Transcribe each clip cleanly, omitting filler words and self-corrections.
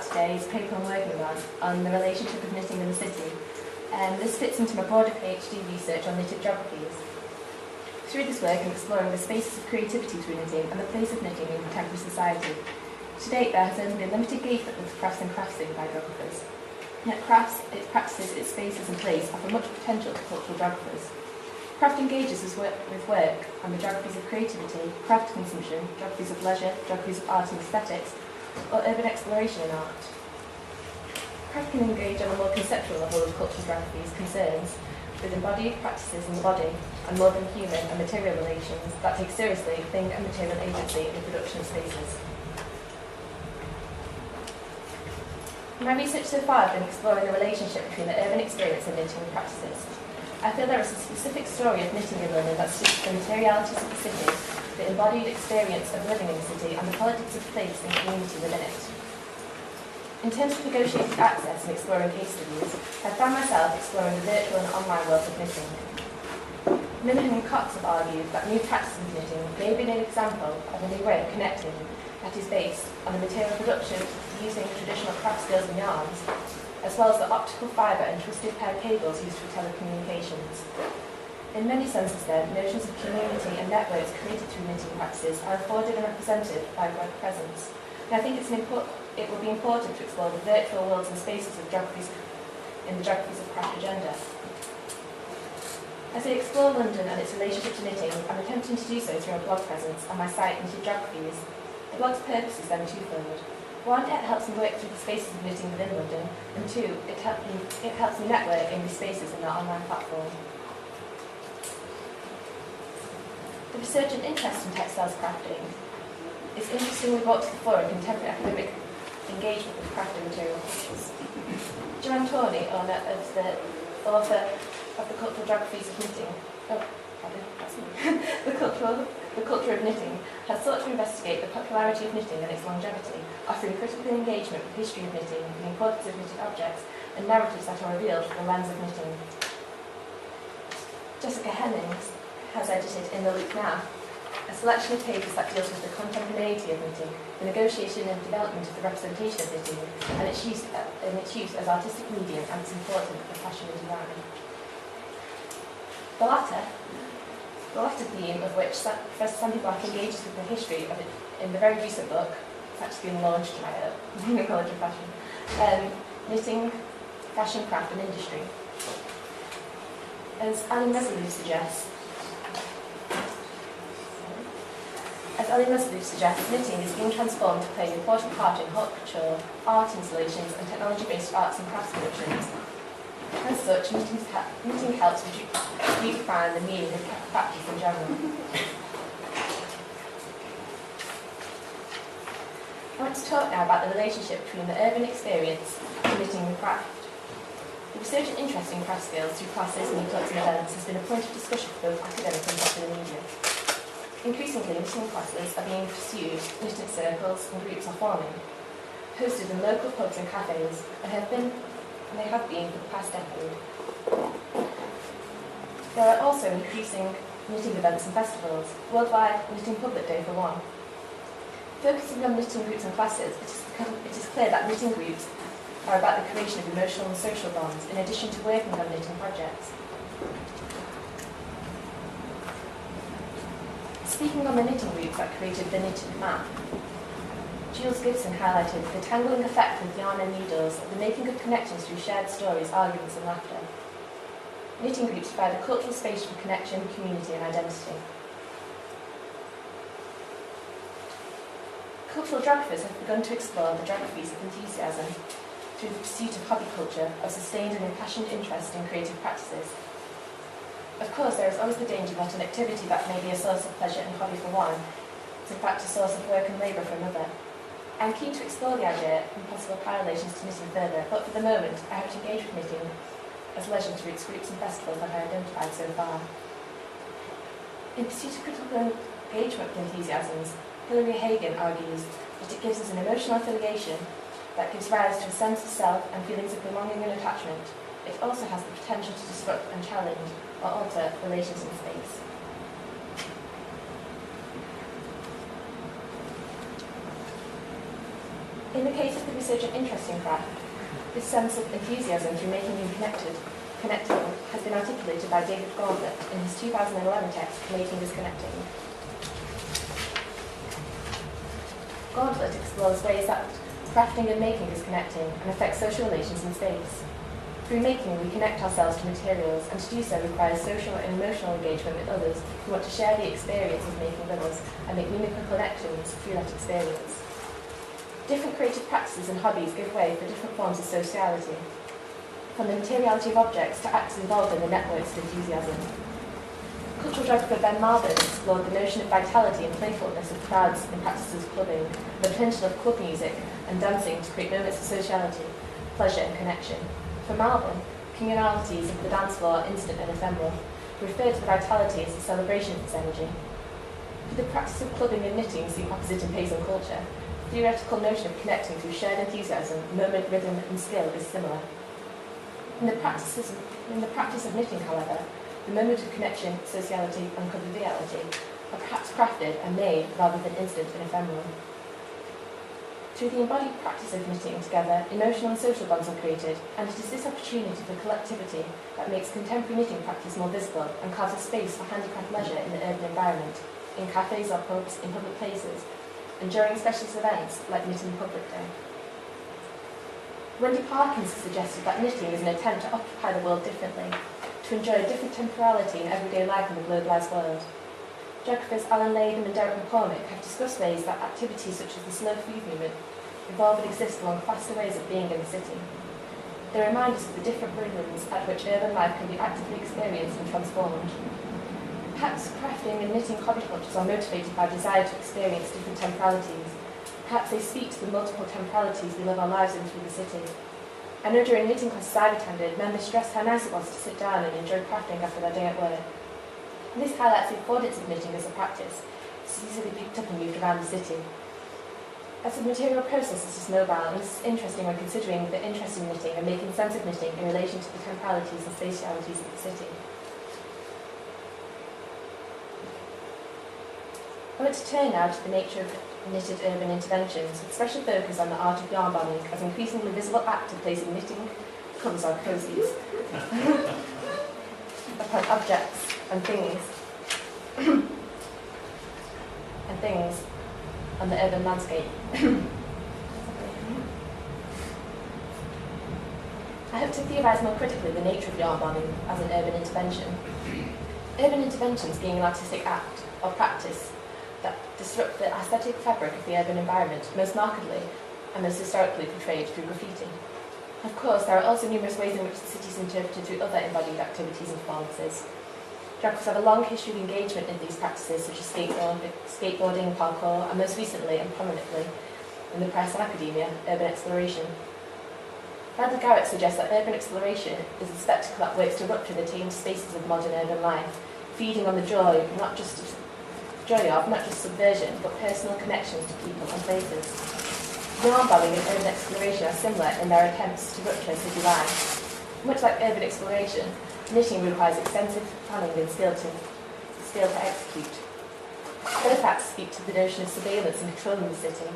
today is a paper I'm working on the relationship of knitting in the city. This fits into my broader PhD research on knitted geographies. Through this work, I'm exploring the spaces of creativity through knitting and the place of knitting in contemporary society. To date, there has only been limited engagement with crafts and craftsing by geographers. Yet crafts, its practices, its spaces and place offer much potential to cultural geographers. Craft engages us with work on the geographies of creativity, craft consumption, geographies of leisure, geographies of art and aesthetics, or urban exploration in art. Craft can engage on a more conceptual level with cultural geographies concerns with embodied practices in the body and more than human and material relations that take seriously thing and material agency in the production of spaces. My research so far has been exploring the relationship between the urban experience and knitting practices. I feel there is a specific story of knitting in London that suits the materialities of the city, the embodied experience of living in the city, and the politics of place and community within it. In terms of negotiated access and exploring case studies, I found myself exploring the virtual and online world of knitting. Minihan and Cox have argued that new practices of knitting may be an example of a new way of connecting that is based on the material production using traditional craft skills and yarns, as well as the optical fibre and twisted pair cables used for telecommunications. In many senses then, notions of community and networks created through knitting practices are afforded and represented by web presence. And I think it will be important to explore the virtual worlds and spaces of geographies in the Geographies of Craft agenda. As I explore London and its relationship to knitting, I'm attempting to do so through a blog presence on my site, Knitted Geographies. The blog's purpose is then twofold. One, it helps me work through the spaces of knitting within London, and two, it helps me network in these spaces in our online platform. The resurgent interest in textiles crafting is interestingly brought to the fore in contemporary academic engagement with craft and material cultures. Joanne Tawney, owner of the author of The Cultural Geographies of Knitting, The Culture of Knitting, has sought to investigate the popularity of knitting and its longevity, offering critical engagement with the history of knitting, the importance of knitted objects, and narratives that are revealed through the lens of knitting. Jessica Hennings has edited In the Loop Now, a selection of papers that deals with the contemporaneity of knitting, the negotiation and development of the representation of knitting, and its use as artistic medium and its importance for fashion and design. The latter theme of which Professor Sandy Black engages with the history of it in the very recent book, it's actually been launched by the College of Fashion, Knitting, Fashion, Craft and Industry. As Ali Meslouf suggests, knitting is being transformed to play an important part in haute couture, art installations and technology-based arts and crafts productions. As such, knitting helps redefine the meaning of practice in general. I want to talk now about the relationship between the urban experience and knitting and craft. The resurgent interest in craft skills through classes, meetups and events has been a point of discussion for both academic and popular media. Increasingly, knitting classes are being pursued, knitting circles and groups are forming, hosted in local pubs and cafes, and they have been for the past decade. There are also increasing knitting events and festivals, Worldwide Knitting Public Day for one. Focusing on knitting groups and classes, it is clear that knitting groups are about the creation of emotional and social bonds, in addition to working on knitting projects. Speaking on the knitting groups that created the knitted map, Jules Gibson highlighted the tangling effect with yarn and needles, the making of connections through shared stories, arguments and laughter. Knitting groups provide a cultural space for connection, community and identity. Cultural geographers have begun to explore the geographies of enthusiasm through the pursuit of hobby culture, of sustained and impassioned interest in creative practices. Of course, there is always the danger that an activity that may be a source of pleasure and hobby for one is in fact a source of work and labour for another. I'm keen to explore the idea and possible correlations to knitting further, but for the moment, I have engaged with knitting as leisure through its groups and festivals that I identified so far. In pursuit of critical engagement with enthusiasms, Hilary Hagen argues that it gives us an emotional affiliation that gives rise to a sense of self and feelings of belonging and attachment. It also has the potential to disrupt and challenge or alter relations in space. In the case of the resurgent interest in craft, this sense of enthusiasm through making you connectable has been articulated by David Gauntlet in his 2011 text, Making is Connecting. Gauntlet explores ways that crafting and making is connecting and affects social relations in space. Through making, we connect ourselves to materials, and to do so requires social and emotional engagement with others who want to share the experience of making with us and make meaningful connections through that experience. Different creative practices and hobbies give way for different forms of sociality, from the materiality of objects to acts involved in the networks of enthusiasm. Cultural geographer Ben Malbin explored the notion of vitality and playfulness of crowds and practices of clubbing, the potential of club music and dancing to create moments of sociality, pleasure and connection. For Malbin, communalities of the dance floor are instant and ephemeral, referred to the vitality as a celebration of this energy. For the practice of clubbing and knitting seem opposite in pace and culture, the theoretical notion of connecting through shared enthusiasm, moment, rhythm and skill is similar. In the practice of knitting, however, the moment of connection, sociality and conviviality are perhaps crafted and made rather than instant and ephemeral. Through the embodied practice of knitting together, emotional and social bonds are created, and it is this opportunity for collectivity that makes contemporary knitting practice more visible and carves a space for handicraft leisure in the urban environment, in cafes or pubs, in public places, and during specialist events like Knitting Public Day. Wendy Parkins has suggested that knitting is an attempt to occupy the world differently, to enjoy a different temporality in everyday life in the globalised world. Geographers Alan Latham and Derek McCormick have discussed ways that activities such as the slow food movement evolve and exist along faster ways of being in the city. They remind us of the different rhythms at which urban life can be actively experienced and transformed. Perhaps crafting and knitting hobby cultures are motivated by desire to experience different temporalities. Perhaps they speak to the multiple temporalities we live our lives in through the city. I know during knitting classes I've attended, members stressed how nice it was to sit down and enjoy crafting after their day at work. And this highlights the importance of knitting as a practice. It's easily picked up and moved around the city. As a material process, it is mobile, and this is interesting when considering the interest in knitting and making sense of knitting in relation to the temporalities and spatialities of the city. I want to turn now to the nature of knitted urban interventions, with special focus on the art of yarn bombing as an increasingly visible act of placing knitting covers or cozies upon objects and things on the urban landscape. I hope to theorise more critically the nature of yarn bombing as an urban intervention. Urban interventions being an artistic act or practice that disrupt the aesthetic fabric of the urban environment, most markedly and most historically portrayed through graffiti. Of course, there are also numerous ways in which the city is interpreted through other embodied activities and performances. Geographers have a long history of engagement in these practices, such as skateboarding, parkour, and most recently and prominently, in the press and academia, urban exploration. Bradley Garrett suggests that urban exploration is a spectacle that works to rupture the tamed spaces of modern urban life, feeding on the joy of not just subversion, but personal connections to people and places. Yarn bombing and urban exploration are similar in their attempts to rupture city life. Much like urban exploration, knitting requires extensive planning and skill to execute. Both acts speak to the notion of surveillance and controlling the city,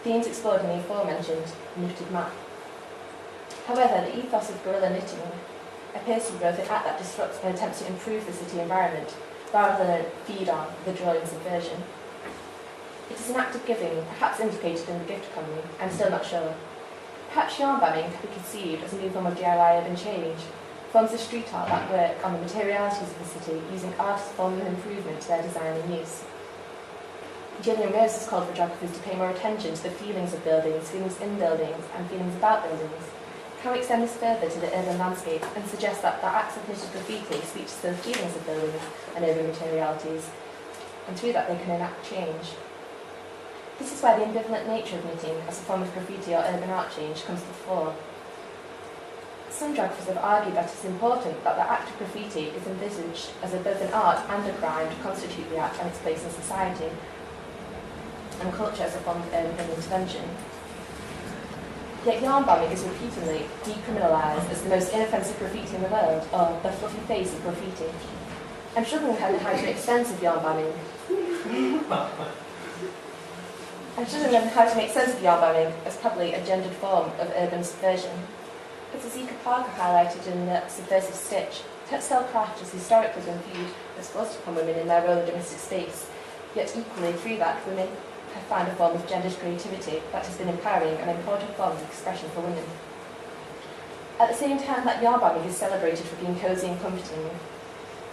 themes explored in the aforementioned knitted map. However, the ethos of guerrilla knitting appears to be both an act that disrupts and attempts to improve the city environment, rather than feed on the joy and subversion. It is an act of giving, perhaps implicated in the gift economy. I'm still not sure. Perhaps yarn bombing could be conceived as a new form of DIY urban change, forms of street art that work on the materialities of the city, using art as a form of improvement to their design and use. Gillian Rose has called for geographers to pay more attention to the feelings of buildings, feelings in buildings, and feelings about buildings. Can we extend this further to the urban landscape and suggest that the acts of knitted graffiti speak to the feelings of buildings and urban materialities, and through that they can enact change? This is where the ambivalent nature of knitting as a form of graffiti or urban art change comes to the fore. Some geographers have argued that it's important that the act of graffiti is envisaged as both an art and a crime to constitute the act and its place in society, and culture as a form of urban intervention. Yet yarn bombing is repeatedly decriminalised as the most inoffensive graffiti in the world, or the fluffy face of graffiti. I'm struggling with how to make sense of yarn bombing. I should have known how to make sense of yarn bombing as probably a gendered form of urban subversion. As Zika Parker highlighted in The Subversive Stitch, textile craft has historically been viewed as forced upon women in their role in domestic space, yet equally through that, women have found a form of gendered creativity that has been empowering and important form of expression for women. At the same time that yarn bombing is celebrated for being cosy and comforting,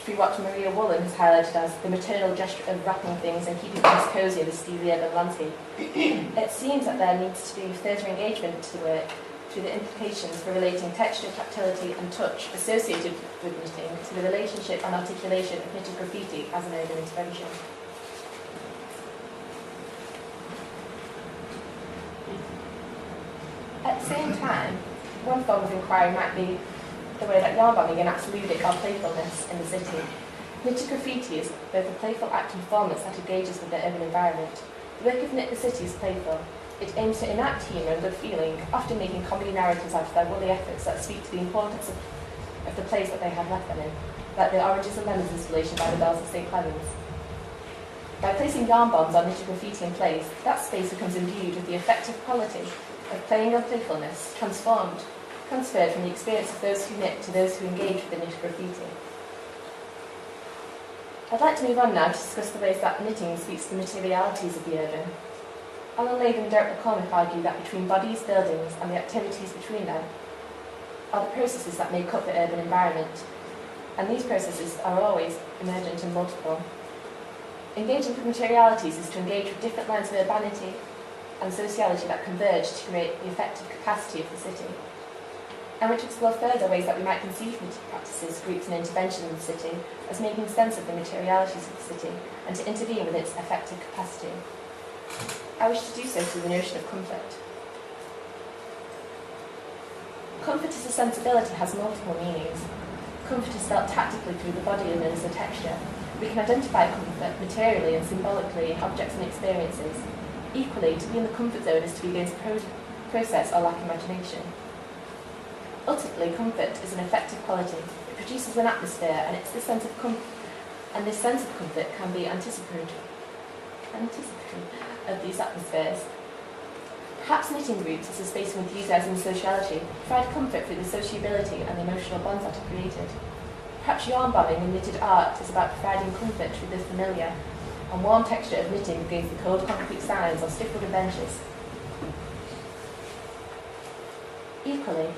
through what Maria Woolen has highlighted as the maternal gesture of wrapping things and keeping things cosy in the steely urban landscape, it seems that there needs to be further engagement to the work through the implications for relating texture, tactility and touch associated with knitting to the relationship and articulation of knitted graffiti as an urban intervention. At the same time, one form of inquiry might be the way that yarn bombing enacts ludic or playfulness in the city. Knitted graffiti is both a playful act and performance that engages with the urban environment. The work of Knit the City is playful. It aims to enact humour and good feeling, often making comedy narratives out of their woolly efforts that speak to the importance of the place that they have left them in, like the Oranges and Lemons installation by the Bells of St Clements. By placing yarn bombs on knitted graffiti in place, that space becomes imbued with the effective quality of playing and playfulness, transferred from the experience of those who knit to those who engage with the knitted graffiti. I'd like to move on now to discuss the ways that knitting speaks to the materialities of the urban. Alan Latham and Derek McCormick argue that between bodies, buildings, and the activities between them are the processes that make up the urban environment, and these processes are always emergent and multiple. Engaging with materialities is to engage with different lines of urbanity and sociology that converge to create the effective capacity of the city. I want to explore further ways that we might conceive knitting practices, groups and intervention in the city as making sense of the materialities of the city and to intervene with its effective capacity. I wish to do so through the notion of comfort. Comfort as a sensibility has multiple meanings. Comfort is felt tactically through the body and as a texture. We can identify comfort materially and symbolically in objects and experiences. Equally, to be in the comfort zone is to be against process or lack imagination. Ultimately, comfort is an effective quality. It produces an atmosphere, and it's this sense of comfort, and this sense of comfort can be anticipatory of these atmospheres. Perhaps knitting groups as a space of enthusiasm and sociality provide comfort through the sociability and the emotional bonds that are created. Perhaps yarn bombing and knitted art is about providing comfort through the familiar and warm texture of knitting against the cold concrete signs or stiff wooden benches. Equally,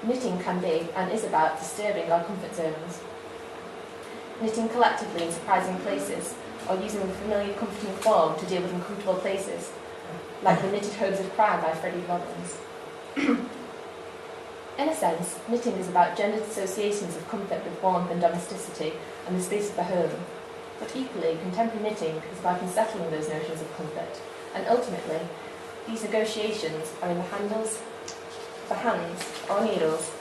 knitting can be and is about disturbing our comfort zones. Knitting collectively in surprising places, or using the familiar comforting form to deal with uncomfortable places, like the Knitted Homes of Crime by Freddie Robbins. In a sense, knitting is about gendered associations of comfort with warmth and domesticity and the space of the home. But equally, contemporary knitting is about unsettling those notions of comfort, and ultimately, these negotiations are in the hands or needles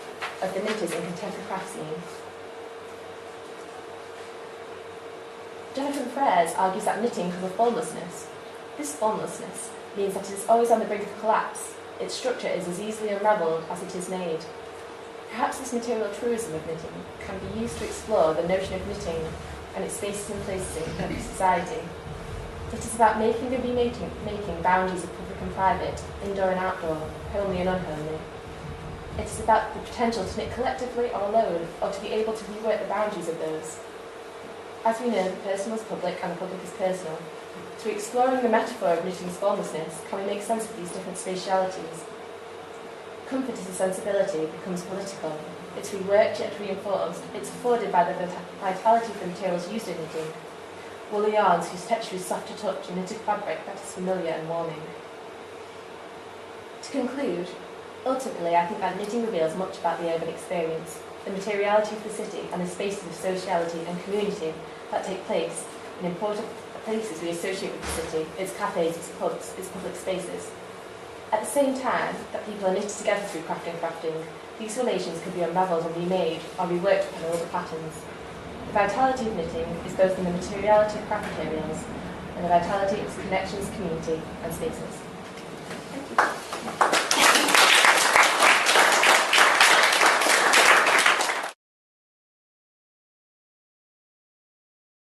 of the knitters in contemporary craft scene. Jonathan Freres argues that knitting has a formlessness. This formlessness means that it is always on the brink of collapse. Its structure is as easily unravelled as it is made. Perhaps this material truism of knitting can be used to explore the notion of knitting and its spaces and places in contemporary society. It is about making and remaking boundaries of public and private, indoor and outdoor, homely and unhomely. It is about the potential to knit collectively or alone, or to be able to rework the boundaries of those. As we know, the personal is public and the public is personal. Through exploring the metaphor of knitting's formlessness, can we make sense of these different spatialities? Comfort as a sensibility becomes political. It's reworked yet reinforced. It's afforded by the vitality of the materials used in knitting. Woolly yarns whose texture is soft to touch and knitted fabric that is familiar and warming. To conclude, ultimately I think that knitting reveals much about the urban experience, the materiality of the city and the spaces of sociality and community that take place in important places we associate with the city, its cafes, its pubs, its public spaces. At the same time that people are knitted together through crafting, these relations can be unravelled and remade or reworked upon older patterns. The vitality of knitting is both in the materiality of craft materials and the vitality of its connections, community and spaces.